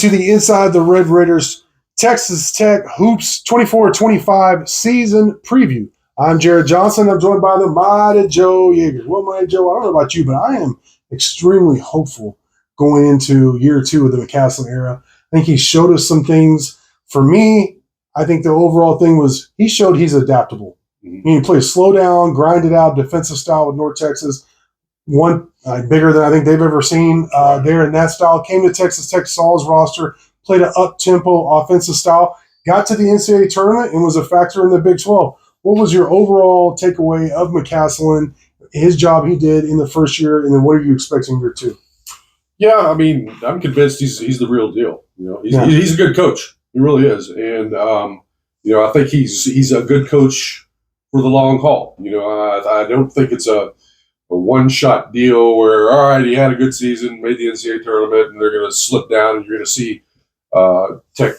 to the Inside the Red Raiders Texas Tech Hoops 24-25 season preview. I'm Jarret Johnson. I'm joined by the mighty Joe Yeager. Well, mighty Joe, I don't know about you, but I am extremely hopeful going into year two of the McCasland era. I think he showed us some things. For me, I think the overall thing was he showed he's adaptable. He played slow down, grind it out, defensive style with North Texas. One bigger than I think they've ever seen there in that style. Came to Texas Tech, saw his roster, played an up-tempo offensive style, got to the NCAA tournament, and was a factor in the Big 12. What was your overall takeaway of McCasland, his job he did in the first year, and then what are you expecting year two? Yeah, I mean, I'm convinced he's the real deal. You know, he's a good coach. He really is, and I think he's a good coach for the long haul. I don't think it's a one-shot deal where, all right, he had a good season, made the NCAA tournament, and they're going to slip down, and you're going to see Tech,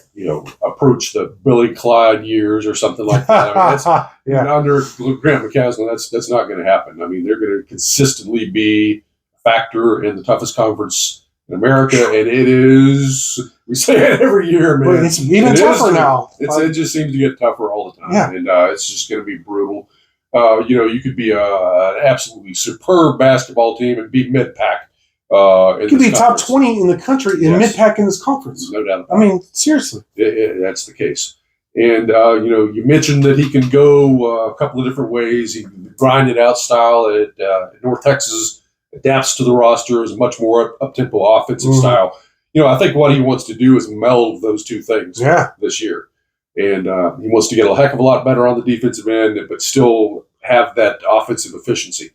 approach the Billy Clyde years or something like that. I mean, under Grant McCasland, that's not going to happen. I mean, they're going to consistently be a factor in the toughest conference in America, and it is. We say it every year, man. But it's even tougher now. It just seems to get tougher all the time, and it's just going to be brutal. You could be an absolutely superb basketball team and be mid-pack. You could be top 20 in the country in mid-pack in this conference. No doubt. I mean, seriously. That's the case. And, you mentioned that he can go a couple of different ways. He can grind it out style at North Texas, adapts to the roster, is a much more up-tempo offensive style. I think what he wants to do is meld those two things this year. And he wants to get a heck of a lot better on the defensive end, but still have that offensive efficiency.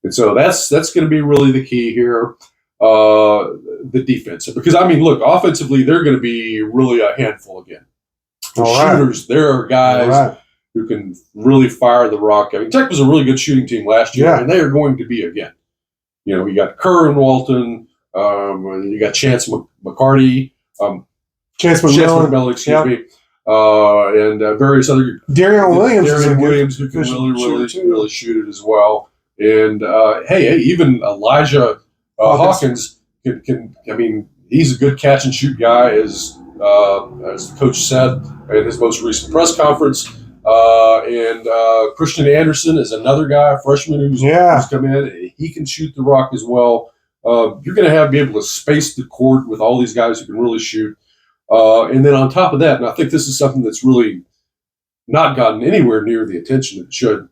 And so that's going to be really the key here, the defense. Because, I mean, look, offensively, they're going to be really a handful again. For shooters, there are guys who can really fire the rock. I mean, Tech was a really good shooting team last year, and they are going to be again. You got Kerr and Walton. You got Chance McCarty. Chance McMillan, excuse me. And various other Darian Williams who can really shoot it as well. And hey, even Elijah Hawkins can. I mean, he's a good catch and shoot guy, as the coach said in his most recent press conference. And Christian Anderson is another guy, a freshman who's come in. He can shoot the rock as well. You're going to be able to space the court with all these guys who can really shoot. And then on top of that, and I think this is something that's really not gotten anywhere near the attention it should,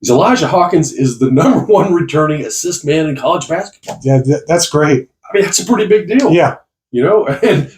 is Elijah Hawkins is the number one returning assist man in college basketball. Yeah, that's great. I mean, that's a pretty big deal. Yeah. And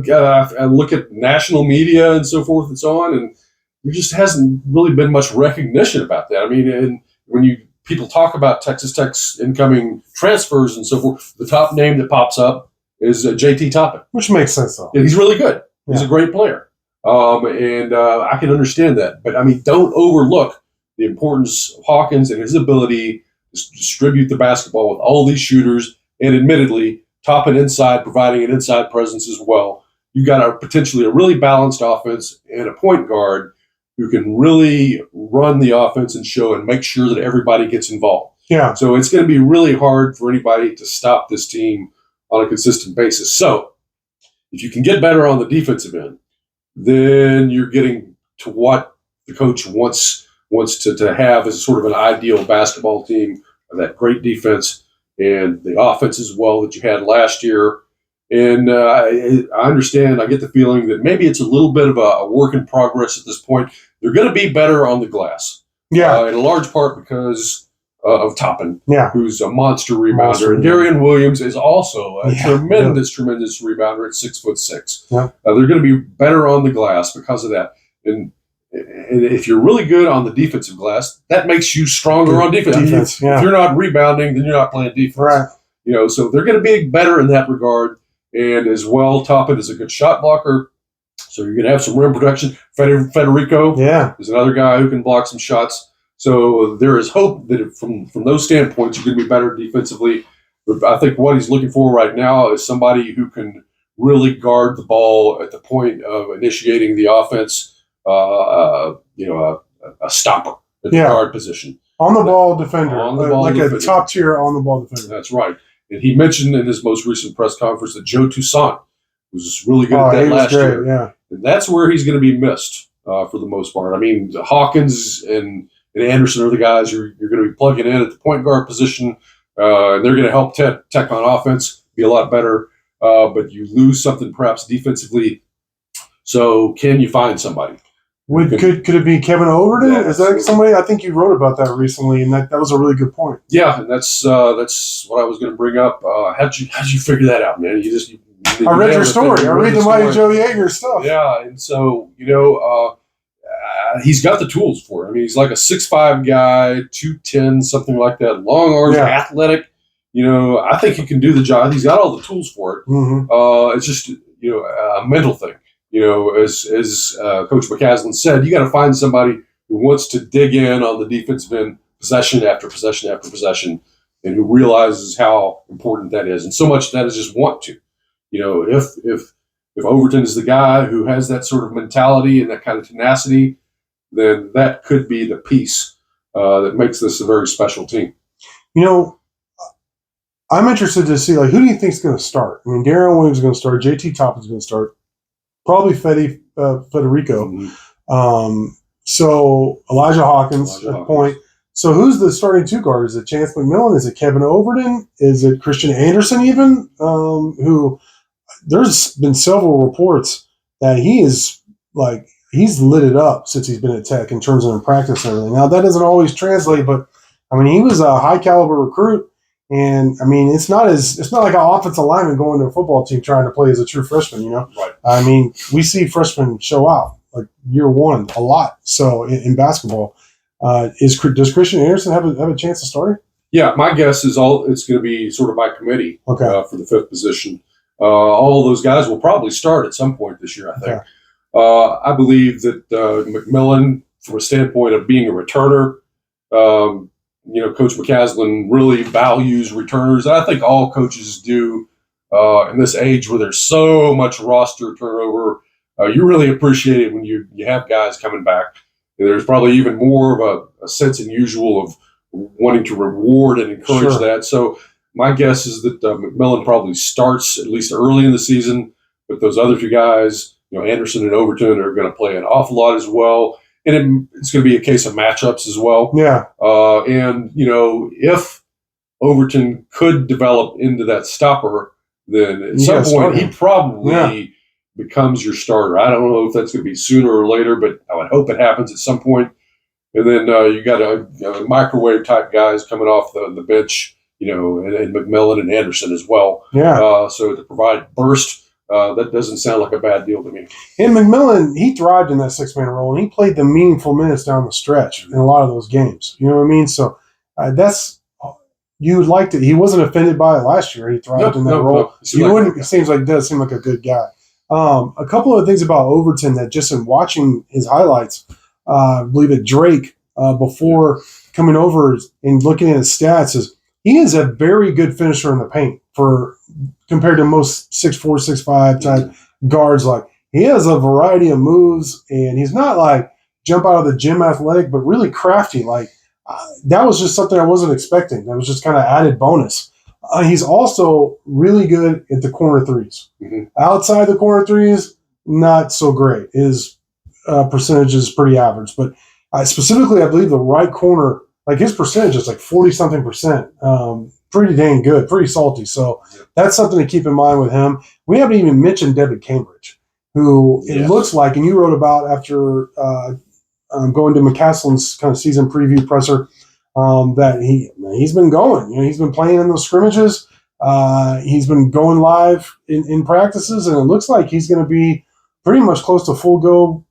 I look at national media and so forth and so on, and there just hasn't really been much recognition about that. I mean, and when people talk about Texas Tech's incoming transfers and so forth, the top name that pops up is JT Toppin. Which makes sense, though. And he's really good. He's a great player. And I can understand that. But, I mean, don't overlook the importance of Hawkins and his ability to distribute the basketball with all these shooters, and admittedly, Toppin inside, providing an inside presence as well. You've got potentially a really balanced offense and a point guard who can really run the offense and show and make sure that everybody gets involved. Yeah. So it's going to be really hard for anybody to stop this team on a consistent basis. So if you can get better on the defensive end, then you're getting to what the coach wants to have as sort of an ideal basketball team, that great defense and the offense as well that you had last year. And I understand, I get the feeling that maybe it's a little bit of a work in progress at this point. They're going to be better on the glass. Yeah. In a large part because of Toppin, who's a monster rebounder. And Darian Williams is also a tremendous rebounder at 6'6". Yeah. They're going to be better on the glass because of that. And if you're really good on the defensive glass, that makes you stronger on defense. If you're not rebounding, then you're not playing defense. Right. So they're going to be better in that regard. And as well, Toppin is a good shot blocker. So you're going to have some rim protection. Federico is another guy who can block some shots. So there is hope that from those standpoints, you're going to be better defensively. But I think what he's looking for right now is somebody who can really guard the ball at the point of initiating the offense, a stopper at the guard position. On-the-ball defender. Like a top-tier on-the-ball defender. That's right. And he mentioned in his most recent press conference that Joe Toussaint was really good at that he was last great, year. yeah. And that's where he's going to be missed for the most part. I mean, Hawkins and Anderson are the guys you're going to be plugging in at the point guard position, and they're going to help Tech on offense be a lot better. But you lose something perhaps defensively. So can you find somebody? Could it be Kevin Overton? Yeah, is that somebody? I think you wrote about that recently, and that was a really good point. Yeah, and that's what I was going to bring up. How'd you figure that out, man? I read your story. I read the Mighty Joe Yeager stuff. Yeah, and so he's got the tools for it. I mean, he's like a 6'5" guy, 210, something like that. Long arms, athletic. I think he can do the job. He's got all the tools for it. Mm-hmm. It's just a mental thing. As Coach McCaslin said, you got to find somebody who wants to dig in on the defensive end, possession after possession after possession, and who realizes how important that is. And so much that is just want to. If Overton is the guy who has that sort of mentality and that kind of tenacity, then that could be the piece that makes this a very special team. I'm interested to see, who do you think is going to start? I mean, Darren Williams is going to start. JT Toppin's going to start. Probably Federico. Mm-hmm. So Elijah Hawkins at point. So who's the starting two guard? Is it Chance McMillan? Is it Kevin Overton? Is it Christian Anderson even? Who there's been several reports that he's lit it up since he's been at Tech in terms of in practice and everything. Now that doesn't always translate, but I mean he was a high caliber recruit. And I mean, it's not like an offensive lineman going to a football team trying to play as a true freshman. Right. I mean, we see freshmen show out like year one a lot. So in basketball, does Christian Anderson have a chance of starting? Yeah, my guess is it's going to be sort of by committee. Okay. For the fifth position. All of those guys will probably start at some point this year, I think. Okay. I believe that McMillan, from a standpoint of being a returner. Coach McCaslin really values returners. I think all coaches do in this age where there's so much roster turnover. You really appreciate it when you have guys coming back. And there's probably even more of a sense than usual of wanting to reward and encourage that. So my guess is that McMillan probably starts at least early in the season. But those other two guys, Anderson and Overton, are going to play an awful lot as well. And it's going to be a case of matchups as well. Yeah. And if Overton could develop into that stopper, then at some point he probably becomes your starter. I don't know if that's going to be sooner or later, but I would hope it happens at some point. And then you got a microwave type guys coming off the bench, and McMillan and Anderson as well. Yeah. So to provide burst. That doesn't sound like a bad deal to me. And McMillan, he thrived in that six-man role, and he played the meaningful minutes down the stretch in a lot of those games. You know what I mean? So you would like to. He wasn't offended by it last year. He thrived in that role. It seems like it does seem like a good guy. A couple of things about Overton that just in watching his highlights, I believe at Drake before coming over and looking at his stats is he is a very good finisher in the paint compared to most 6'4", 6'5" type guards. Like he has a variety of moves, and he's not like jump out of the gym athletic, but really crafty. Like that was just something I wasn't expecting. That was just kind of added bonus. He's also really good at the corner threes. Mm-hmm. Outside the corner threes, not so great. His percentage is pretty average, but specifically, I believe the right corner, like his percentage is like 40-something%. Pretty dang good, pretty salty. So that's something to keep in mind with him. We haven't even mentioned David Cambridge, who it looks like, and you wrote about after going to McCaslin's kind of season preview presser, that he's been going. He's been playing in those scrimmages. He's been going live in practices, and it looks like he's going to be pretty much close to full go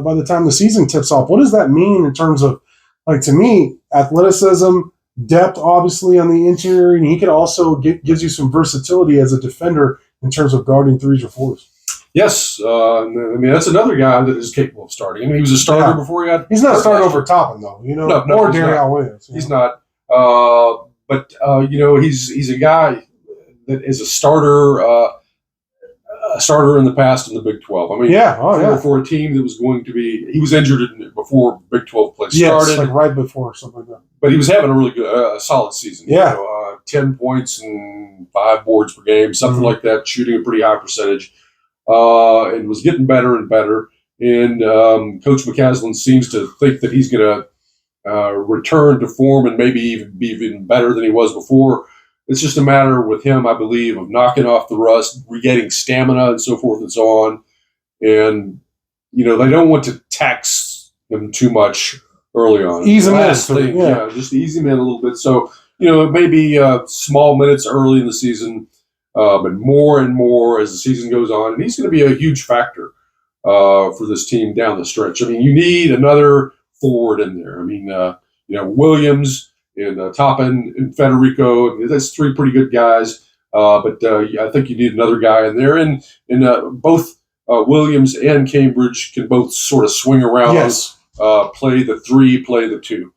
by the time the season tips off. What does that mean in terms of, to me, athleticism, depth, obviously, on the interior, and he could also gives you some versatility as a defender in terms of guarding threes or fours. Yes, that's another guy that is capable of starting. He was a starter before he got. He's not starting over Toppin though, or Darren Williams. He's not. But he's a guy that is a starter. A starter in the past in the Big 12. For a team that was going to be, he was injured before Big 12 play started. Like right before, something like that. But he was having a really good, solid season. 10 points and 5 boards per game, something like that, shooting a pretty high percentage. and was getting better and better. And Coach McCaslin seems to think that he's going to return to form and maybe even be even better than he was before. It's just a matter with him, I believe, of knocking off the rust, regaining stamina, and so forth and so on. And they don't want to tax him too much early on. Ease him in. Yeah, just ease him in a little bit. So, it may be small minutes early in the season, but more and more as the season goes on. And he's going to be a huge factor for this team down the stretch. I mean, you need another forward in there. I mean, Williams and Chapman and Federico. That's three pretty good guys. But I think you need another guy in there. And both Williams and Cambridge can both sort of swing around. Yes. Play the 3, play the 2.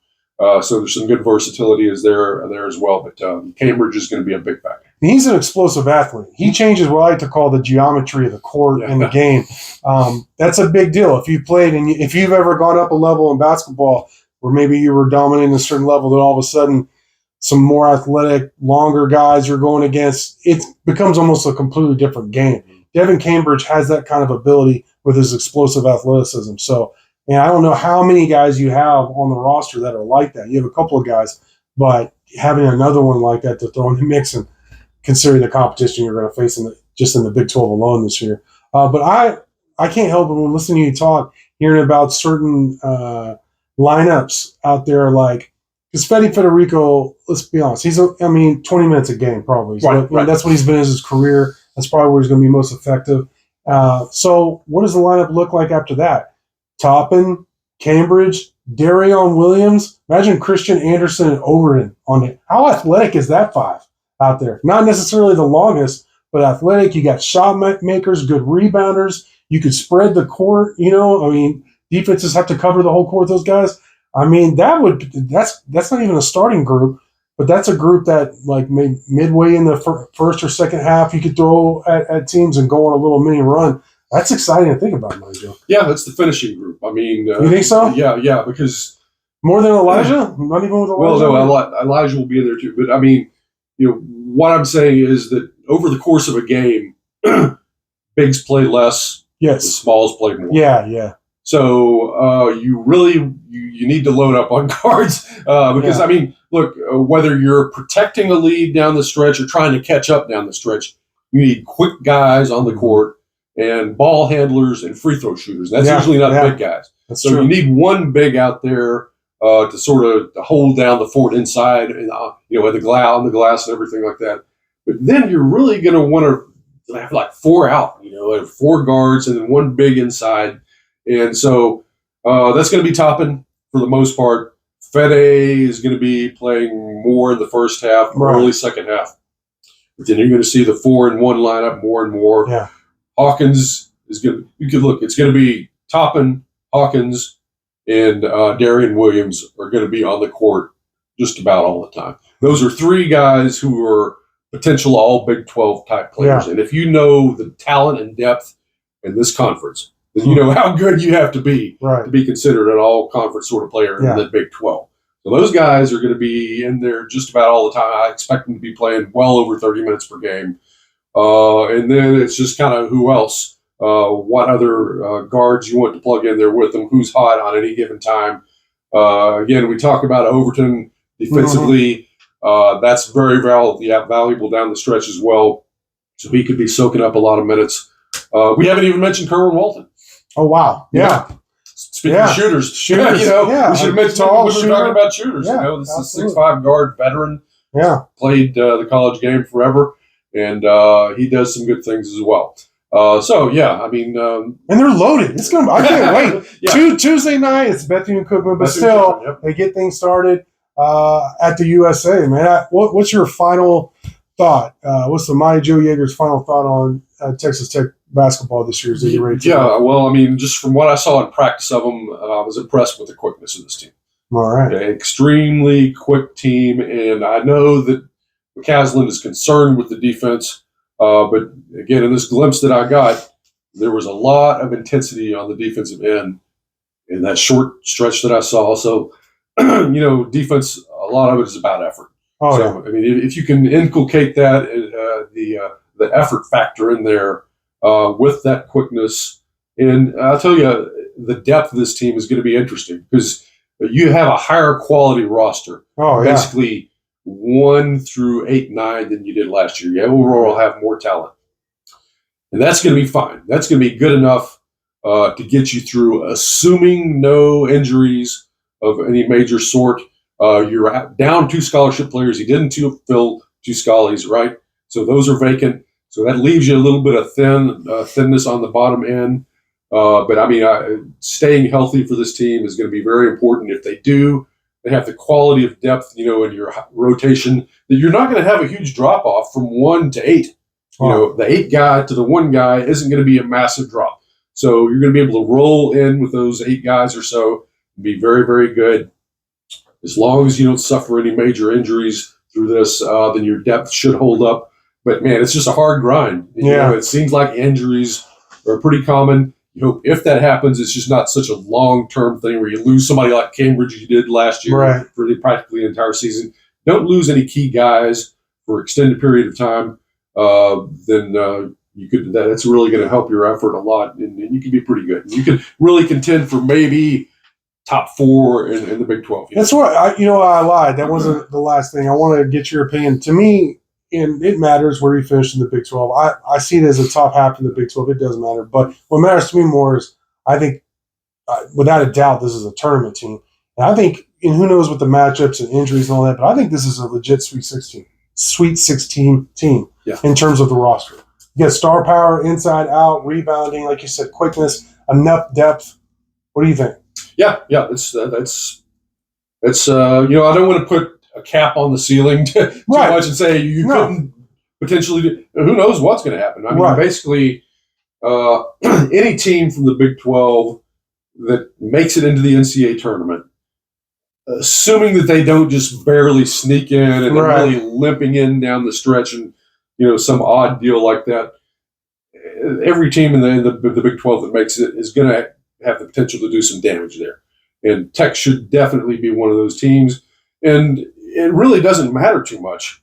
So there's some good versatility there as well. But Cambridge is going to be a big factor. He's an explosive athlete. He changes what I like to call the geometry of the court in the game. That's a big deal. If you've played and if you've ever gone up a level in basketball where maybe you were dominating a certain level, then all of a sudden some more athletic, longer guys you're going against, it becomes almost a completely different game. Devin Cambridge has that kind of ability with his explosive athleticism. So, and I don't know how many guys you have on the roster that are like that. You have a couple of guys, but having another one like that to throw in the mix and considering the competition you're going to face just in the Big 12 alone this year. But I can't help but when listening to you talk, hearing about certain lineups out there like, because Federico, let's be honest, 20 minutes a game probably. Right. That's what he's been in his career. That's probably where he's going to be most effective. So what does the lineup look like after that? Toppin, Cambridge, Darion Williams. Imagine Christian Anderson and Overton on it. How athletic is that 5 out there? Not necessarily the longest, but athletic. You got shot makers, good rebounders. You could spread the court. Defenses have to cover the whole court with those guys. I mean, that's not even a starting group, but that's a group that like midway in the first or second half, you could throw at teams and go on a little mini run. That's exciting to think about, Joe. Yeah, that's the finishing group. I mean, you think so? Yeah, because more than Elijah, not even with Elijah. Well, no, Elijah will be in there too. But I mean, what I'm saying is that over the course of a game, bigs play less. Yes, the smalls play more. Yeah. So you really you need to load up on guards because I mean, look, whether you're protecting a lead down the stretch or trying to catch up down the stretch, you need quick guys on the court and ball handlers and free throw shooters. That's usually not big guys. That's so true. You need one big out there to sort of hold down the fort inside, and on the glass and everything like that. But then you're really going to want to have like 4 out, 4 guards and then one big inside. And so that's going to be Toppin for the most part. Fede is going to be playing more in the first half, early second half. But then you're going to see the 4-1 lineup more and more. Yeah. Hawkins is going to – you could look. It's going to be Toppin, Hawkins, and Darion Williams are going to be on the court just about all the time. Those are 3 guys who are potential all Big 12 type players. Yeah. And if you know the talent and depth in this conference, then you know how good you have to be to be considered an all-conference sort of player in the Big 12. So those guys are going to be in there just about all the time. I expect them to be playing well over 30 minutes per game. And then it's just kind of who else, what other guards you want to plug in there with them, who's hot on any given time. Again, we talk about Overton defensively. That's very valuable down the stretch as well. So he could be soaking up a lot of minutes. We haven't even mentioned Kerwin Walton. Oh, wow. Yeah. Speaking of shooters, we should have mentioned we were talking about shooters. Yeah, this is a 6'5" guard veteran. Yeah. Played the college game forever, and he does some good things as well. I mean, and they're loaded. It's gonna. I can't wait. Tuesday night. It's Bethune Cookman, but still, they get things started at the USA. Man, what's your final thought? What's the Mighty Joe Yeager's final thought on Texas Tech basketball this year? Well, I mean, just from what I saw in practice of them, I was impressed with the quickness of this team. All right, extremely quick team, and I know that McCaslin is concerned with the defense. But again, in this glimpse that I got, there was a lot of intensity on the defensive end in that short stretch that I saw. So, defense, a lot of it is about effort. I mean, if you can inculcate that, the effort factor in there, with that quickness. And I'll tell you, the depth of this team is going to be interesting because you have a higher quality roster. Oh, yeah. Basically 1 through 8, 9 than you did last year. You overall have more talent. And that's going to be fine. That's going to be good enough to get you through, assuming no injuries of any major sort. You're down 2 scholarship players. You didn't fill 2 scholars, right? So those are vacant. So that leaves you a little bit of thinness on the bottom end. But I mean, staying healthy for this team is going to be very important. If they do, they have the quality of depth, in your rotation that you're not going to have a huge drop off from 1 to 8. The 8 guy to the 1 guy isn't going to be a massive drop. So you're going to be able to roll in with those 8 guys or so and be very, very good. As long as you don't suffer any major injuries through this, then your depth should hold up. But, man, it's just a hard grind. It seems like injuries are pretty common. You hope if that happens, it's just not such a long-term thing where you lose somebody like Cambridge you did last year for practically the entire season. Don't lose any key guys for an extended period of time. Then that's really going to help your effort a lot, and you can be pretty good. You can really contend for maybe top 4 in the Big 12. That's what I lied. That wasn't the last thing. I want to get your opinion. To me, and it matters where you finish in the Big 12. I see it as a top half in the Big 12. It doesn't matter. But what matters to me more is I think, without a doubt, this is a tournament team. And I think, and who knows with the matchups and injuries and all that, but I think this is a legit Sweet 16 team in terms of the roster. You got star power, inside, out, rebounding, like you said, quickness, enough depth. What do you think? Yeah. That's I don't want to put a cap on the ceiling too much and say you couldn't potentially do. Who knows what's going to happen? I mean, basically, any team from the Big 12 that makes it into the NCAA tournament, assuming that they don't just barely sneak in and they're really limping in down the stretch and some odd deal like that, every team in the Big 12 that makes it is going to have the potential to do some damage there. And Tech should definitely be one of those teams. And it really doesn't matter too much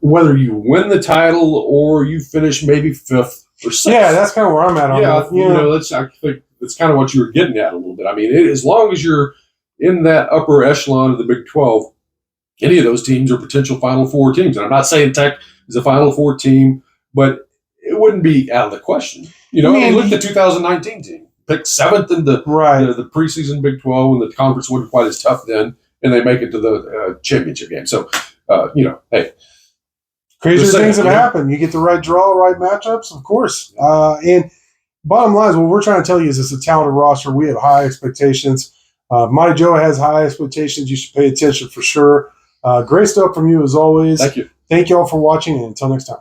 whether you win the title or you finish maybe 5th or 6th. Yeah, that's kind of where I'm at on that. I think that's kind of what you were getting at a little bit. I mean, as long as you're in that upper echelon of the Big 12, any of those teams are potential Final Four teams. And I'm not saying Tech is a Final Four team, but it wouldn't be out of the question. Look at the 2019 team. Picked 7th in the preseason Big 12 when the conference wasn't quite as tough then, and they make it to the championship game. So, hey. Crazier things have happened. You get the right draw, right matchups, of course. And bottom line is what we're trying to tell you is it's a talented roster. We have high expectations. Mighty Joe has high expectations. You should pay attention for sure. Great stuff from you as always. Thank you. Thank you all for watching, and until next time.